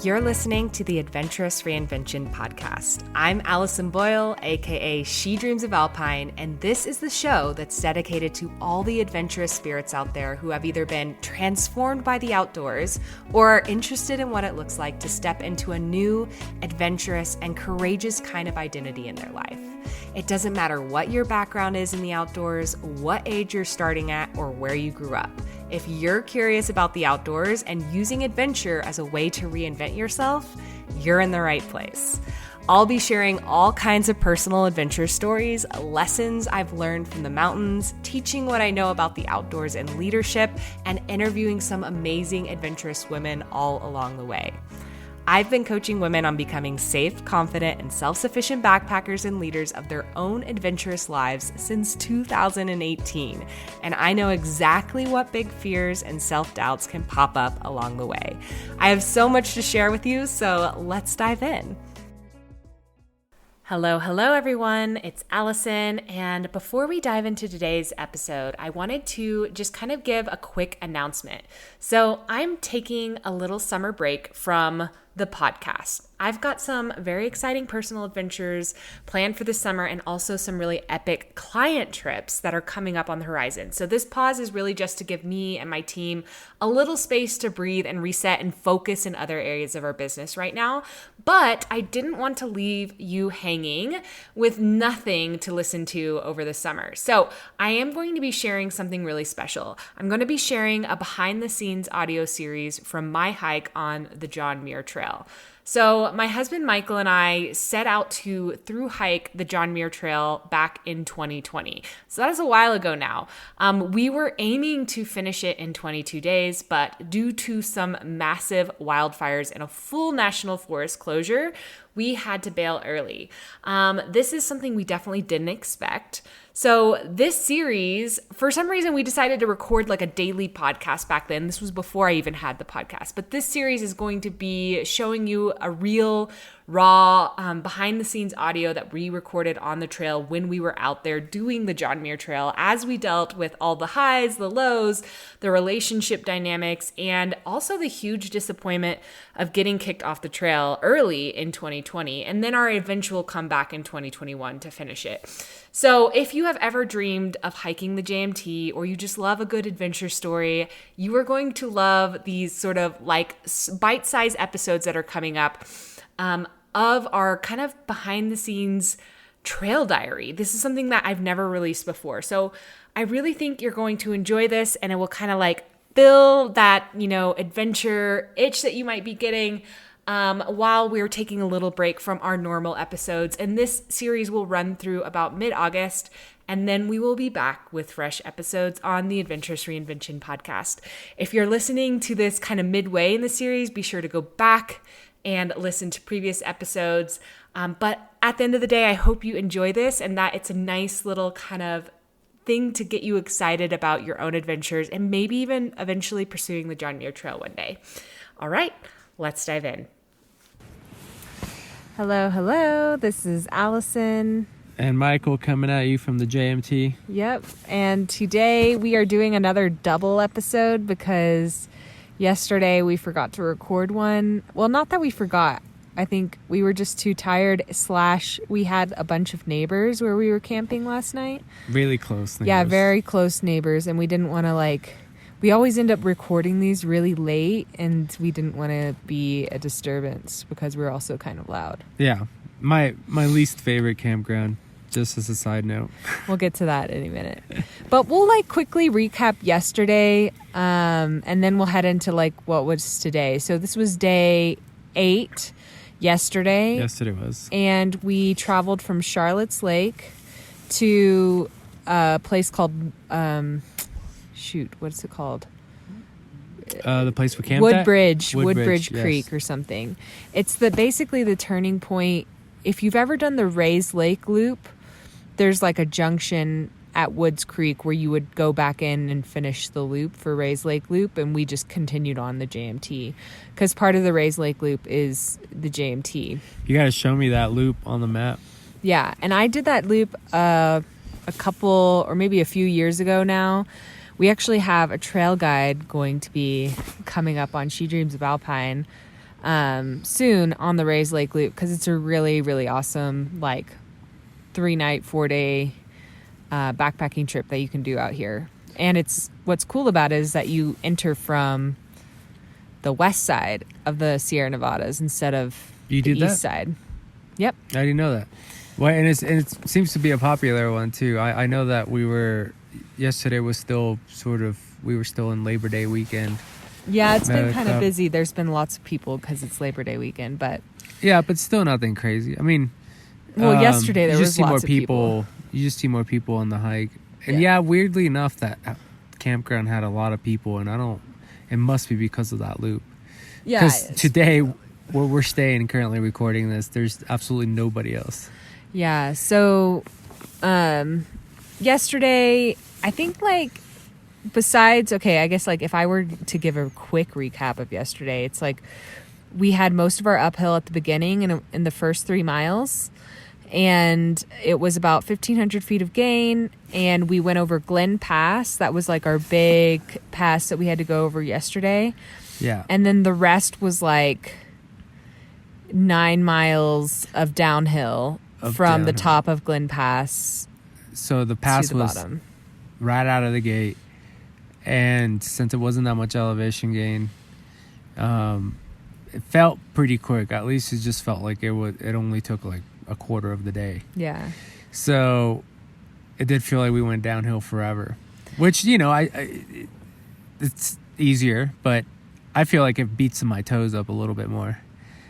You're listening to the Adventurous Reinvention podcast. I'm Allison Boyle, aka She Dreams of Alpine, and this is the show that's dedicated to all the adventurous spirits out there who have either been transformed by the outdoors or are interested in what it looks like to step into a new, adventurous, and courageous kind of identity in their life. It doesn't matter what your background is in the outdoors, what age you're starting at, or where you grew up. If you're curious about the outdoors and using adventure as a way to reinvent yourself, you're in the right place. I'll be sharing all kinds of personal adventure stories, lessons I've learned from the mountains, teaching what I know about the outdoors and leadership, and interviewing some amazing adventurous women all along the way. I've been coaching women on becoming safe, confident, and self-sufficient backpackers and leaders of their own adventurous lives since 2018, and I know exactly what big fears and self-doubts can pop up along the way. I have so much to share with you, so let's dive in. Hello everyone, it's Allison, and before we dive into today's episode, I wanted to just kind of give a quick announcement. So I'm taking a little summer break from the podcast. I've got some very exciting personal adventures planned for the summer and also some really epic client trips that are coming up on the horizon. So this pause is really just to give me and my team a little space to breathe and reset and focus in other areas of our business right now. But I didn't want to leave you hanging with nothing to listen to over the summer. So I am going to be sharing something really special. I'm going to be sharing a behind the scenes audio series from my hike on the John Muir Trail. So my husband Michael and I set out to thru-hike the John Muir Trail back in 2020. So that is a while ago now. We were aiming to finish it in 22 days, but due to some massive wildfires and a full national forest closure, we had to bail early. This is something we definitely didn't expect. So this series, for some reason, we decided to record like a daily podcast back then. This was before I even had the podcast. But this series is going to be showing you a real, raw, behind-the-scenes audio that we recorded on the trail when we were out there doing the John Muir Trail as we dealt with all the highs, the lows, the relationship dynamics, and also the huge disappointment of getting kicked off the trail early in 2020, and then our eventual comeback in 2021 to finish it. So if you have ever dreamed of hiking the JMT or you just love a good adventure story, you are going to love these sort of like bite-sized episodes that are coming up of our kind of behind the scenes trail diary. This is something that I've never released before. So I really think you're going to enjoy this, and it will kind of like fill that, adventure itch that you might be getting while we're taking a little break from our normal episodes. And this series will run through about mid-August, and then we will be back with fresh episodes on the Adventurous Reinvention podcast. If you're listening to this kind of midway in the series, be sure to go back and listen to previous episodes. But at the end of the day, I hope you enjoy this and that it's a nice little kind of thing to get you excited about your own adventures and maybe even eventually pursuing the John Muir Trail one day. All right, let's dive in. Hello. This is Allison. And Michael coming at you from the JMT. Yep. And today we are doing another double episode because yesterday we forgot to record one. Well, not that we forgot. I think we were just too tired / we had a bunch of neighbors where we were camping last night. Really close neighbors. Yeah, very close neighbors. And we didn't want to we always end up recording these really late, and we didn't want to be a disturbance because we're also kind of loud. Yeah. My least favorite campground, just as a side note. We'll get to that in a minute. But we'll quickly recap yesterday, and then we'll head into what was today. So this was day 8 yesterday. Yesterday was. And we traveled from Charlotte's Lake to a place called, what's it called? The place we camped Woodbridge yes. Creek or something. It's basically the turning point. If you've ever done the Rays Lake loop, there's a junction at Woods Creek where you would go back in and finish the loop for Rays Lake Loop, and we just continued on the JMT because part of the Rays Lake Loop is the JMT. You got to show me that loop on the map. Yeah, and I did that loop a couple or maybe a few years ago now. We actually have a trail guide going to be coming up on She Dreams of Alpine soon on the Rays Lake Loop, because it's a really, really awesome, like 3-night, 4-day backpacking trip that you can do out here. And what's cool about it is that you enter from the west side of the Sierra Nevadas instead of the east side. Yep. I didn't know that. Well, and it seems to be a popular one too. I know that yesterday was still we were still in Labor Day weekend. Yeah, it's been kind of busy. There's been lots of people because it's Labor Day weekend, but yeah, but still nothing crazy. I mean, yesterday there was lots of people. You just see more people on the hike, and weirdly enough, that campground had a lot of people, and it must be because of that loop. Yeah, because today, where we're staying, currently recording this, there's absolutely nobody else. Yeah. So, yesterday, I think besides, I guess if I were to give a quick recap of yesterday, it's we had most of our uphill at the beginning in the first 3 miles, and it was about 1,500 feet of gain, and we went over Glen Pass. That was our big pass that we had to go over yesterday. Yeah. And then the rest was 9 miles of downhill from the top of Glen Pass. So the pass was bottom. Right out of the gate. And since it wasn't that much elevation gain, it felt pretty quick. At least it just felt like it only took a quarter of the day. Yeah. So it did feel like we went downhill forever, which, it's easier, but I feel like it beats my toes up a little bit more.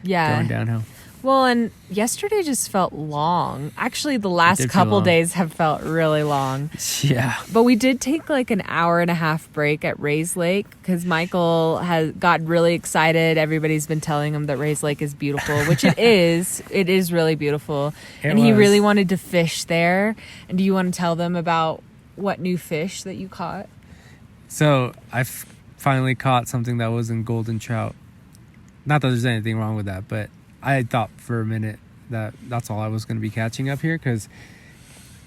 Yeah. Going downhill. Well, and yesterday just felt long. Actually, the last couple days have felt really long. Yeah. But we did take an hour and a half break at Rays Lake because Michael got really excited. Everybody's been telling him that Rays Lake is beautiful, which it is. It is really beautiful. He really wanted to fish there. And do you want to tell them about what new fish that you caught? So I finally caught something that wasn't golden trout. Not that there's anything wrong with that, but I thought for a minute that that's all I was going to be catching up here, because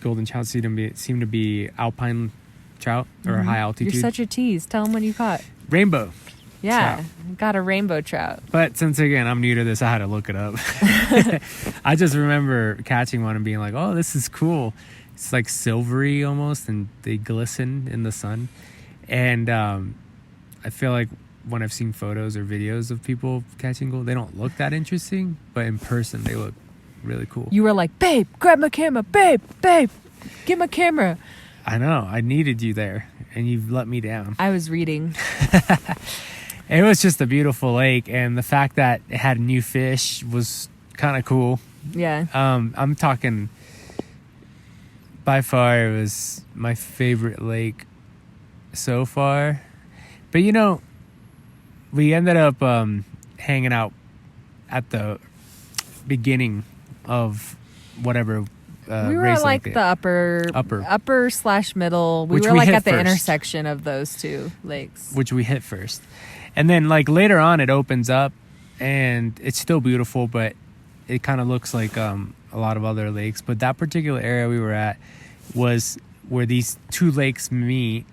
golden trout seem to be alpine trout or high altitude. You're such a tease. Tell them what you caught. Rainbow. Yeah, trout. Got a rainbow trout. But since, again, I'm new to this, I had to look it up. I just remember catching one and being like, oh, this is cool. It's silvery almost, and they glisten in the sun. And I feel like when I've seen photos or videos of people catching gold, they don't look that interesting, but in person they look really cool. You were like, babe, grab my camera, babe, get my camera. I know, I needed you there, and you've let me down. I was reading. It was just a beautiful lake, and the fact that it had new fish was kind of cool. Yeah. I'm talking, by far, it was my favorite lake so far. But we ended up hanging out at the beginning of whatever we were race the upper/middle. We were at the intersection of those two lakes, which we hit first. And then later on it opens up, and it's still beautiful, but it kind of looks like a lot of other lakes. But that particular area we were at was where these two lakes meet,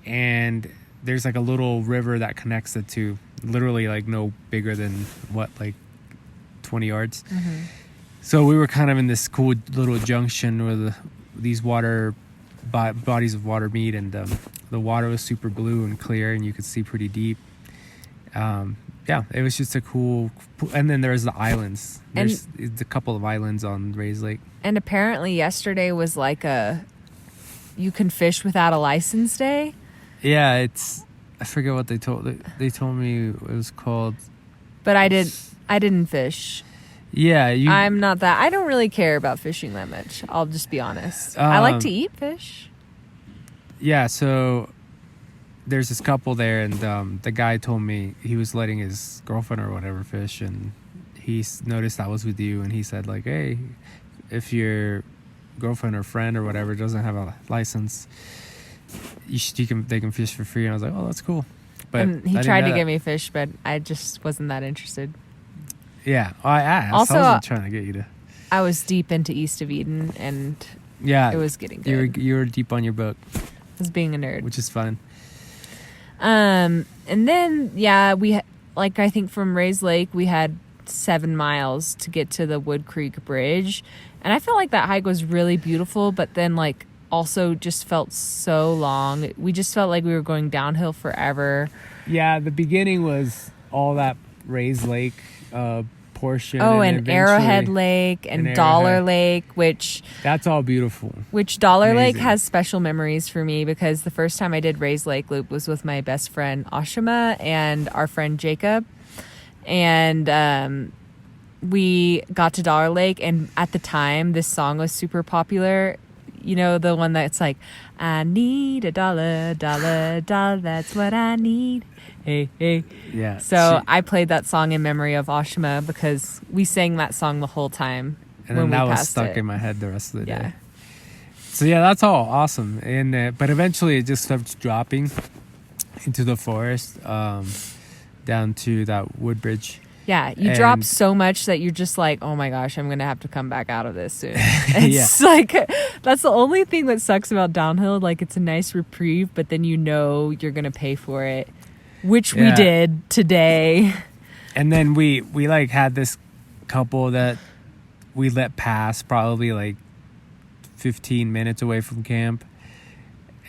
and there's a little river that connects the two, literally no bigger than 20 yards. Mm-hmm. So we were kind of in this cool little junction where these bodies of water meet, and the water was super blue and clear, and you could see pretty deep. It was just a cool, and then there's the islands. There's a couple of islands on Rays Lake. And apparently yesterday was you can fish without a license day. Yeah, I forget what they told me it was called. But I didn't fish. Yeah, I'm not that. I don't really care about fishing that much. I'll just be honest. I like to eat fish. Yeah, so there's this couple there, and the guy told me he was letting his girlfriend or whatever fish, and he noticed I was with you, and he said hey, if your girlfriend or friend or whatever doesn't have a license, they can fish for free. And I was like, oh, that's cool. But and he tried to get me fish, but I just wasn't that interested. Yeah, I asked. Also, I wasn't trying to get you to. I was deep into East of Eden, and it was getting good. You were deep on your book. I was being a nerd, which is fun. And then we like, I think from Rays Lake, we had 7 miles to get to the Wood Creek Bridge. And I felt like that hike was really beautiful, but then, like, also just felt so long. We just felt like we were going downhill forever. Yeah, the beginning was all that Rays Lake portion. Oh, and Arrowhead Lake and Dollar Lake, which... That's all beautiful. Which Dollar Lake has special memories for me because the first time I did Rays Lake Loop was with my best friend Ashima and our friend Jacob. And we got to Dollar Lake, and at the time, this song was super popular. You know, the one that's like, I need a dollar, dollar, dollar, that's what I need. Hey, hey. Yeah. So I played that song in memory of Ashima because we sang that song the whole time. And when then we that was passed stuck it. in my head the rest of the Yeah. day. So yeah, that's all awesome. And but eventually it just starts dropping into the forest, down to that Woodbridge. Yeah, you And- drop so much that you're just like, oh my gosh, I'm going to have to come back out of this soon. It's like, that's the only thing that sucks about downhill. Like, it's a nice reprieve, but then you know you're going to pay for it, which we did today. And then we like had this couple that we let pass probably like 15 minutes away from camp.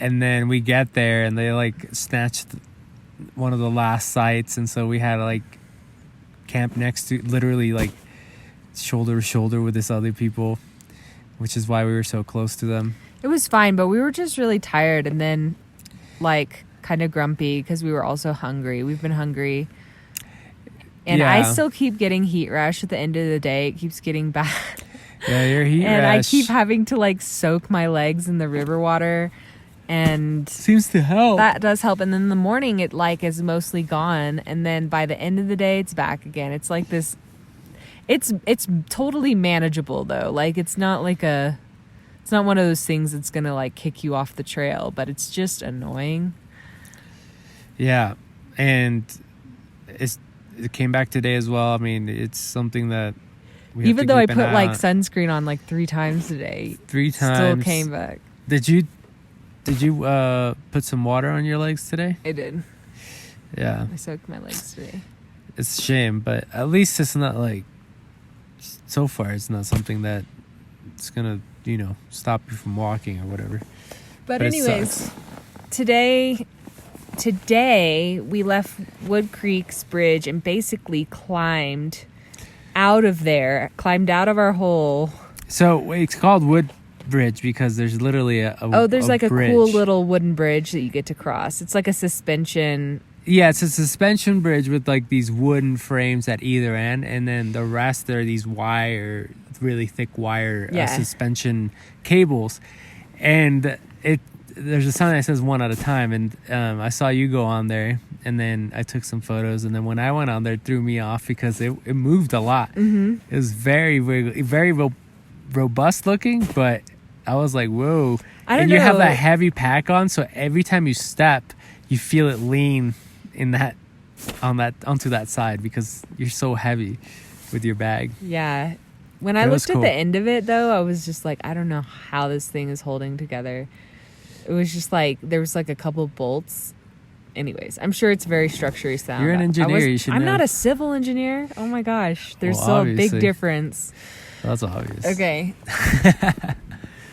And then we get there and they like snatched one of the last sites. And so we had to like camp next to, literally like shoulder to shoulder with this other people, which is why we were so close to them. It was fine, but we were just really tired and then like kind of grumpy because we were also hungry. We've been hungry. And I still keep getting heat rash at the end of the day. It keeps getting bad. Yeah, your heat and rash. I keep having to like soak my legs in the river water, and seems to help. that does help. And then in the morning it like is mostly gone, and then by the end of the day it's back again. It's like this, it's totally manageable though. Like it's not one of those things that's gonna like kick you off the trail, but it's just annoying. Yeah, and it came back today as well. I mean, it's something that we have Even to though I keep put an eye like on. sunscreen on like 3 times today, 3 times. still came back. Did you put some water on your legs today? I did. Yeah, I soaked my legs today. it's a shame, but at least it's not like, so far it's not something that it's gonna stop you from walking or whatever. But it anyways, sucks. today we left Wood Creek's bridge and basically climbed out of our hole. So it's called Wood Bridge because there's literally there's like bridge. a cool little wooden bridge that you get to cross. It's like a suspension. Yeah, it's a suspension bridge with like these wooden frames at either end, and then the rest are these really thick wire suspension cables. And there's a sign that says 1 at a time, and I saw you go on there, and then I took some photos, and then when I went on there, it threw me off because it moved a lot. Mm-hmm. It was very, very, very robust looking, but I was like, whoa. And you have that heavy pack on, so every time you step, you feel it lean onto that side because you're so heavy with your bag. Yeah. When I looked at the end of it, though, I was just like, I don't know how this thing is holding together. It was just like, there was like a couple bolts. Anyways, I'm sure it's very structurally sound. You're an engineer. You should know. I'm not a civil engineer. Oh my gosh. There's still a big difference. That's obvious. Okay.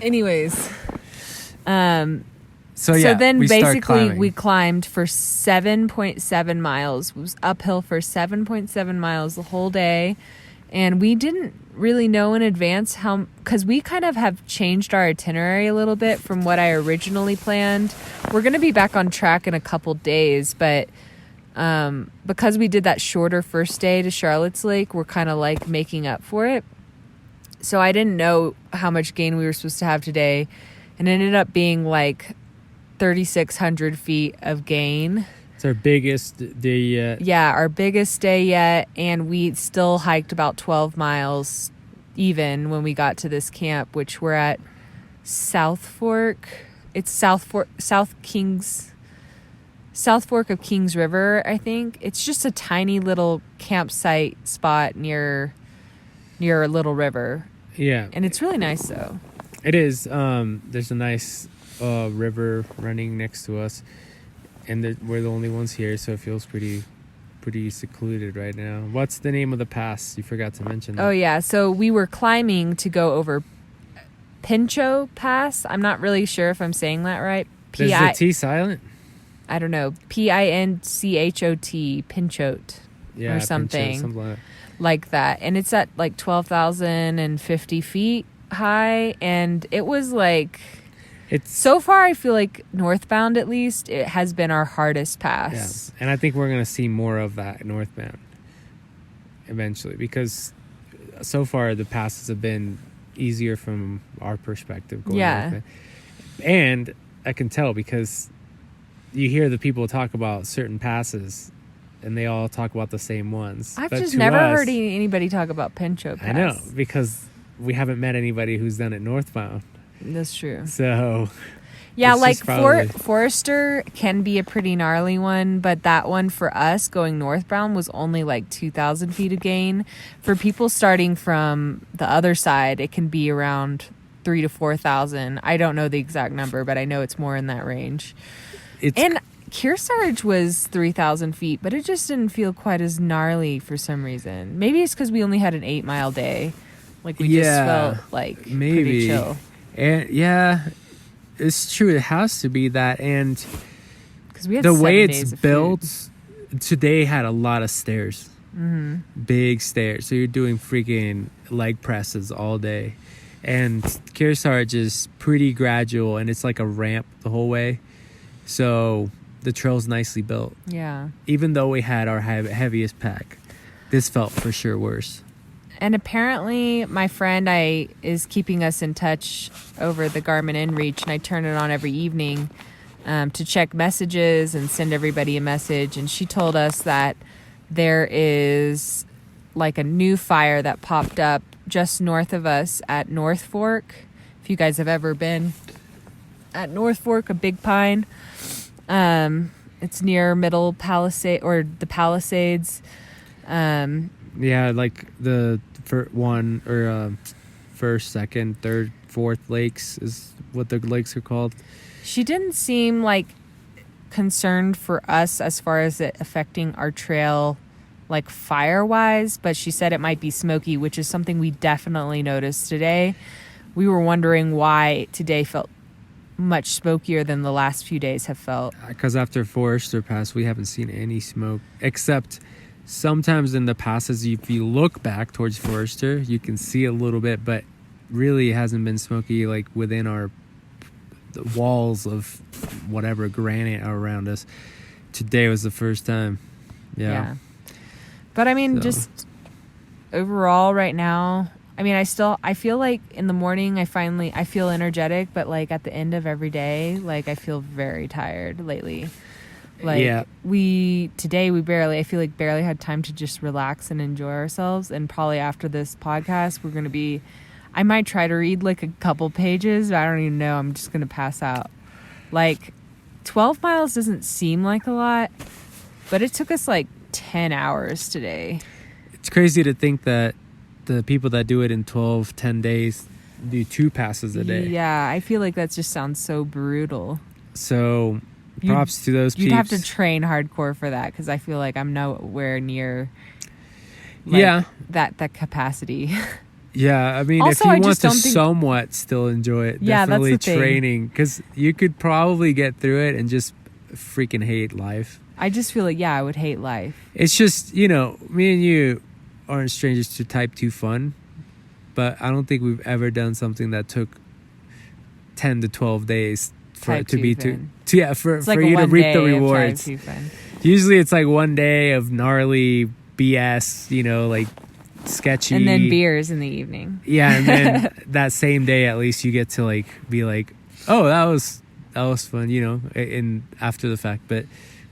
Anyways. So then basically we climbed for 7.7 miles. It was uphill for 7.7 miles the whole day. And we didn't really know in advance because we kind of have changed our itinerary a little bit from what I originally planned. We're going to be back on track in a couple days, but because we did that shorter first day to Charlotte's Lake, we're kind of like making up for it. So I didn't know how much gain we were supposed to have today, and it ended up being like 3,600 feet of gain. It's our biggest day yet. Yeah, our biggest day yet, and we still hiked about 12 miles even when we got to this camp, which we're at South Fork. It's South Fork of Kings River, I think. It's just a tiny little campsite spot near a little river. Yeah. And it's really nice, though. It is. There's a nice river running next to us, and we're the only ones here, so it feels pretty pretty secluded right now. What's the name of the pass? You forgot to mention that. Oh, yeah. So we were climbing to go over Pinchot Pass. I'm not really sure if I'm saying that right. Is the T silent? I don't know. Pinchot, Pinchot, or something. Pinchot, something like that. And it's at like 12,050 feet high. And it was like... So far, I feel like northbound, at least, it has been our hardest pass. Yeah. And I think we're going to see more of that northbound eventually, because so far the passes have been easier from our perspective going northbound. And I can tell because you hear the people talk about certain passes and they all talk about the same ones. I've just never heard anybody talk about Pinchot Pass. I know, because we haven't met anybody who's done it northbound. That's true. So, yeah, like Forester can be a pretty gnarly one, but that one for us going northbound was only like 2,000 feet of gain. For people starting from the other side, it can be around 3,000 to 4,000. I don't know the exact number, but I know it's more in that range. And Kearsarge was 3,000 feet, but it just didn't feel quite as gnarly for some reason. Maybe it's because we only had an 8-mile day. Like we just felt like pretty chill. And yeah, it's true. It has to be that. And because we had the way it's built, today had a lot of stairs, big stairs. So you're doing freaking leg presses all day. And Kearsarge is pretty gradual, and it's like a ramp the whole way. So the trail's nicely built. Yeah. Even though we had our heaviest pack, this felt for sure worse. And apparently my friend is keeping us in touch over the Garmin InReach, and I turn it on every evening to check messages and send everybody a message. And she told us that there is like a new fire that popped up just north of us at North Fork. If you guys have ever been at North Fork, a big pine. It's near Middle Palisade or the Palisades. Yeah, like the first, second, third, fourth lakes is what the lakes are called. She didn't seem like concerned for us as far as it affecting our trail, like fire-wise, but she said it might be smoky, which is something we definitely noticed today. We were wondering why today felt much smokier than the last few days have felt. Because after Forester Pass, we haven't seen any smoke, except... Sometimes in the passes, if you look back towards Forester, you can see a little bit, but really it hasn't been smoky like within the walls of whatever granite around us. Today was the first time. Yeah. But I mean, just overall right now, I mean, I feel like in the morning I feel energetic, but like at the end of every day, like I feel very tired lately. Like today we barely had time to just relax and enjoy ourselves. And probably after this podcast, I might try to read like a couple pages, but I don't even know. I'm just going to pass out. Like 12 miles doesn't seem like a lot, but it took us like 10 hours today. It's crazy to think that the people that do it in 10 days do 2 passes a day. Yeah. I feel like that just sounds so brutal. So... Props to those peeps. You'd have to train hardcore for that, because I feel like I'm nowhere near that capacity. Yeah, I mean, also, if you want to somewhat still enjoy it, definitely that's the training, because you could probably get through it and just freaking hate life. I just feel like, I would hate life. It's just, me and you aren't strangers to type 2 fun, but I don't think we've ever done something that took 10 to 12 days for it to be for you to reap the rewards. Usually it's like one day of gnarly BS, like sketchy, and then beers in the evening. Yeah, and then that same day at least you get to like be like, oh, that was fun, in after the fact. But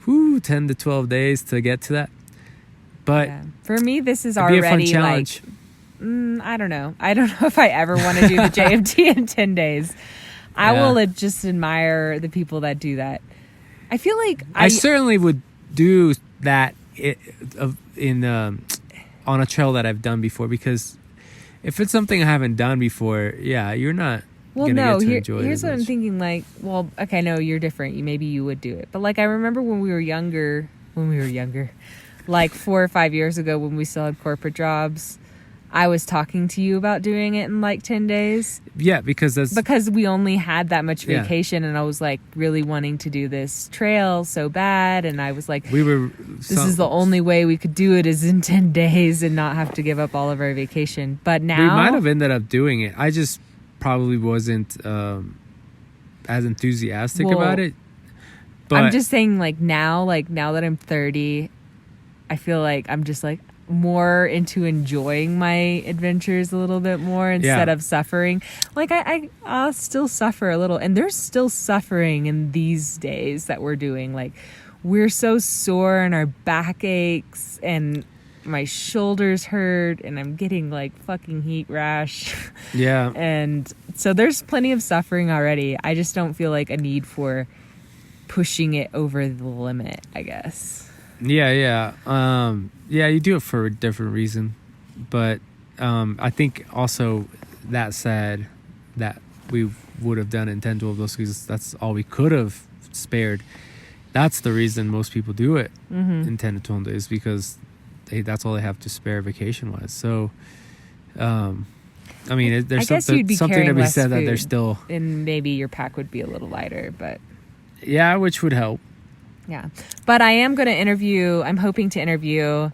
10 to 12 days to get to that. But for me, this is already like I don't know if I ever want to do the JMT in 10 days. I will just admire the people that do that. I feel like I certainly would do that on a trail that I've done before, because if it's something I haven't done before, you're not gonna get to enjoy it. Here's what I'm thinking. Like, well, okay, no, you're different. Maybe you would do it, but like I remember when we were younger, like 4 or 5 years ago when we still had corporate jobs, I was talking to you about doing it in like 10 days. Yeah, because we only had that much vacation, and I was like really wanting to do this trail so bad, and I was like, this is the only way we could do it is in 10 days and not have to give up all of our vacation. But now we might have ended up doing it. I just probably wasn't as enthusiastic about it. But I'm just saying, like now that I'm 30, I feel like I'm just like more into enjoying my adventures a little bit more instead of suffering. Like I'll still suffer a little, and there's still suffering in these days that we're doing. Like we're so sore and our back aches and my shoulders hurt and I'm getting like fucking heat rash. Yeah. And so there's plenty of suffering already. I just don't feel like a need for pushing it over the limit, I guess. Yeah. Yeah, you do it for a different reason. But I think also that said that we would have done it in 10, 12 days because that's all we could have spared. That's the reason most people do it in 10 to 12 days because that's all they have to spare vacation-wise. So, I mean, there's something to be said that there's still... And maybe your pack would be a little lighter, but... Yeah, which would help. Yeah. But I am going to I'm hoping to interview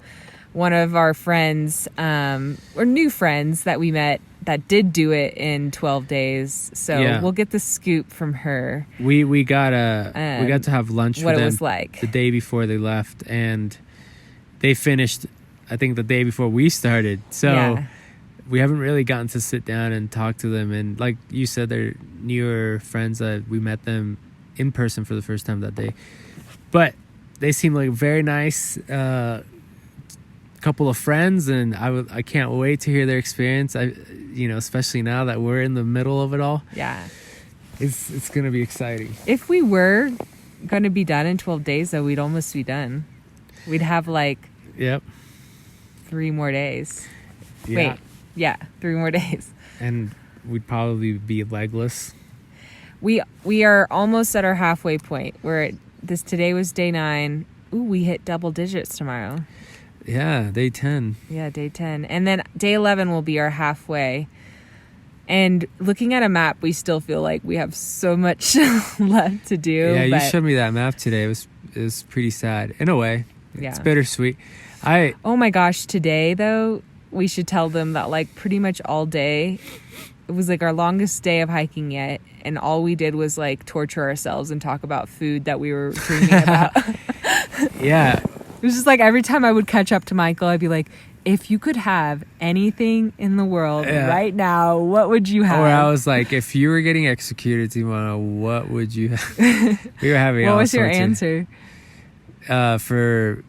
one of our friends, or new friends that we met that did do it in 12 days. So we'll get the scoop from her. We got to have lunch with them what it was like the day before they left, and they finished, I think, the day before we started. So we haven't really gotten to sit down and talk to them. And like you said, they're newer friends that we met them in person for the first time that day. But they seem like a very nice couple of friends, and I can't wait to hear their experience. Especially now that we're in the middle of it all. Yeah, it's gonna be exciting. If we were gonna be done in 12 days, though, we'd almost be done. We'd have like 3 more days. Yeah. Wait, 3 more days, and we'd probably be legless. We are almost at our halfway point. Today was day 9. Ooh, we hit double digits tomorrow. Yeah, day 10. Yeah, day 10. And then day 11 will be our halfway. And looking at a map, we still feel like we have so much left to do. Yeah, you showed me that map today. It was pretty sad in a way. It's bittersweet. Oh my gosh, today though, we should tell them that like pretty much all day, it was like our longest day of hiking yet, and all we did was like torture ourselves and talk about food that we were dreaming about. Yeah. It was just like every time I would catch up to Michael, I'd be like, if you could have anything in the world right now, what would you have? Or I was like, if you were getting executed, Timona, what would you have? We were having what was your answer? For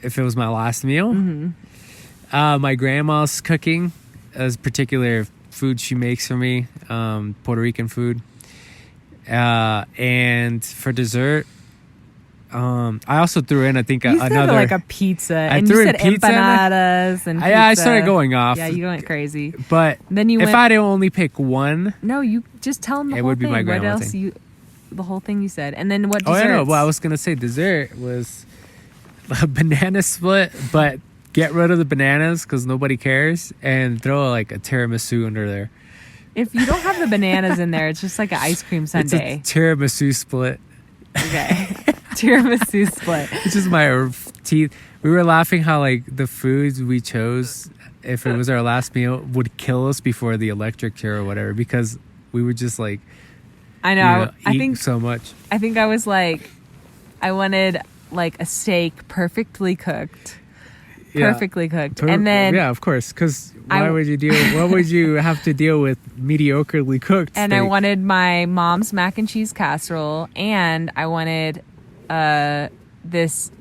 if it was my last meal? Mm-hmm. My grandma's cooking a particular food she makes for me, Puerto Rican food. And for dessert, I also threw in, I think, you said another... like a pizza. And you said pizza empanadas and pizza. I started going off. Yeah, you went crazy. But then if I had to only pick one... No, you just tell them the whole thing. It would be my grandma what else thing. The whole thing you said. And then what desserts? Oh, I know. Well, I was going to say dessert was a banana split, but get rid of the bananas because nobody cares, and throw like a tiramisu under there. If you don't have the bananas in there, it's just like an ice cream sundae. It's a tiramisu split. Okay. Tiramisu split. It's just my teeth. We were laughing how like the foods we chose, if it was our last meal, would kill us before the electric chair or whatever, because we would just like... I know. I think so much. I think I was like, I wanted like a steak perfectly cooked. Perfectly cooked. And then of course, because what would you have to deal with mediocrely cooked and steak? I wanted my mom's mac and cheese casserole, and I wanted this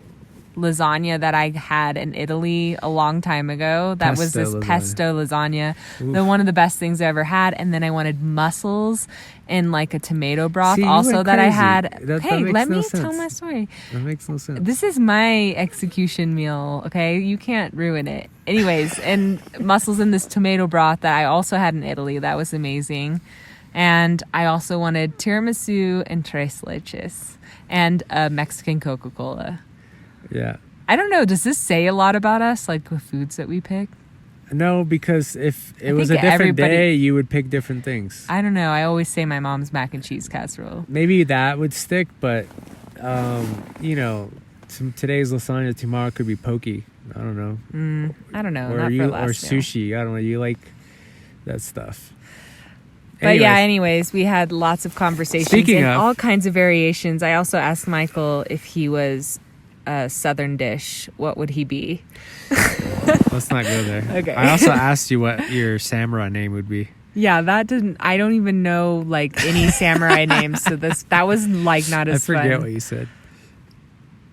lasagna that I had in Italy a long time ago. That was this pesto lasagna. One of the best things I ever had. And then I wanted mussels and like a tomato broth that I had. Let me tell my story. That makes no sense. This is my execution meal, okay? You can't ruin it. Anyways, and mussels in this tomato broth that I also had in Italy. That was amazing. And I also wanted tiramisu and tres leches and a Mexican Coca-Cola. Yeah. I don't know. Does this say a lot about us, like the foods that we pick? No, because if it was a different day, you would pick different things. I don't know. I always say my mom's mac and cheese casserole. Maybe that would stick, but today's lasagna, tomorrow could be poke. I don't know. I don't know. Or not you, for last or sushi. I don't know. You like that stuff. But anyways, we had lots of conversations. Speaking of all kinds of variations. I also asked Michael if he was a southern dish, what would he be? Let's not go there. Okay. I also asked you what your samurai name would be. Yeah, I don't even know like any samurai names, so that was like not as fun. I forget what you said.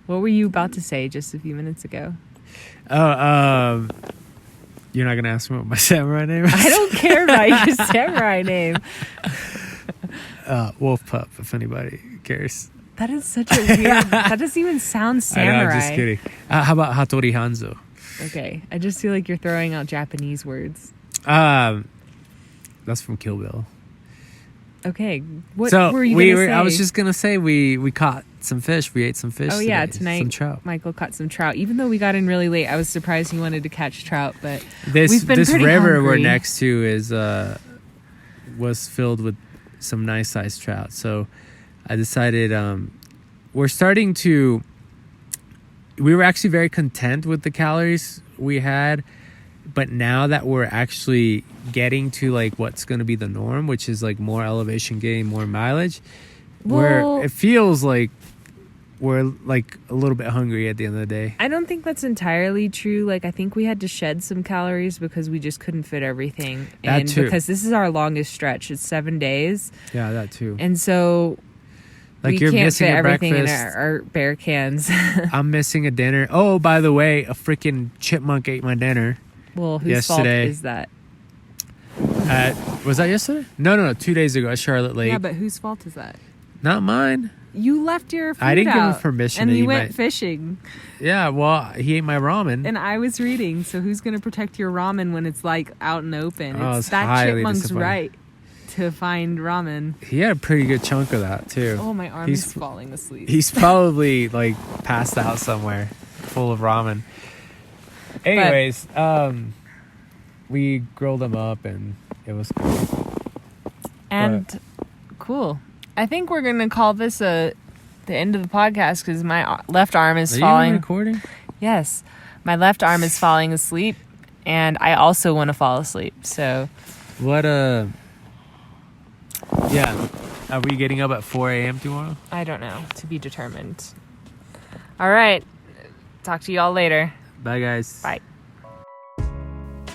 What were you about to say just a few minutes ago? Oh, you're not gonna ask me what my samurai name is? I don't care about your samurai name. Wolf Pup, if anybody cares. That is such a weird. That doesn't even sound samurai. I know, just kidding. How about Hattori Hanzo? Okay, I just feel like you're throwing out Japanese words. That's from Kill Bill. Okay, what were you gonna say? I was just gonna say we caught some fish. We ate some fish. Oh yeah, tonight some trout. Michael caught some trout. Even though we got in really late, I was surprised he wanted to catch trout. But this river hungry. we're next to was filled with some nice sized trout. So I decided we were actually very content with the calories we had, but now that we're actually getting to like what's going to be the norm, which is like more elevation gain, more mileage, where it feels like we're like a little bit hungry at the end of the day. I don't think that's entirely true. Like, I think we had to shed some calories because we just couldn't fit everything. That too. Because this is our longest stretch. It's 7 days. Yeah, that too. And so like we you're can't missing fit a everything breakfast. in our bear cans. I'm missing a dinner. Oh, by the way, a freaking chipmunk ate my dinner. Well, whose yesterday. fault is that? Was that yesterday? No. 2 days ago at Charlotte Lake. Yeah, but whose fault is that? Not mine. You left your food I didn't give out, him permission. and to we eat went fishing. Yeah, well, he ate my ramen. And I was reading, so who's going to protect your ramen when it's like out in the open? It's that highly chipmunk's disappointing. right to find ramen. He had a pretty good chunk of that too. Oh, my arm is falling asleep. He's probably like passed out somewhere, full of ramen. Anyways, we grilled him up, and it was cool. And cool. I think we're going to call this the end of the podcast because my left arm is falling. Are you recording? Yes. My left arm is falling asleep, and I also want to fall asleep. So, yeah. Are we getting up at 4 a.m. tomorrow? I don't know. To be determined. All right. Talk to you all later. Bye, guys. Bye.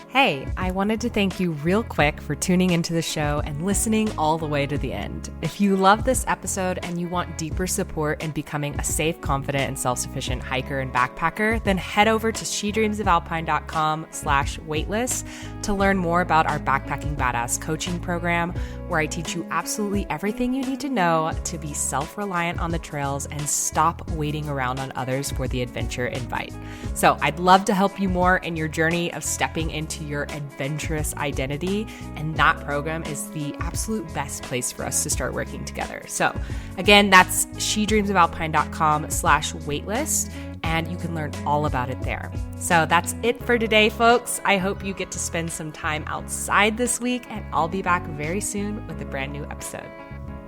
Hey, I wanted to thank you real quick for tuning into the show and listening all the way to the end. If you love this episode and you want deeper support in becoming a safe, confident, and self-sufficient hiker and backpacker, then head over to shedreamsofalpine.com/waitlist to learn more about our Backpacking Badass coaching program, where I teach you absolutely everything you need to know to be self-reliant on the trails and stop waiting around on others for the adventure invite. So I'd love to help you more in your journey of stepping into your adventurous identity, and that program is the absolute best place for us to start working together. So again, that's shedreamsofalpine.com/waitlist, and you can learn all about it there. So that's it for today, folks. I hope you get to spend some time outside this week, and I'll be back very soon with a brand new episode.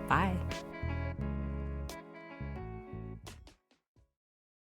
Bye.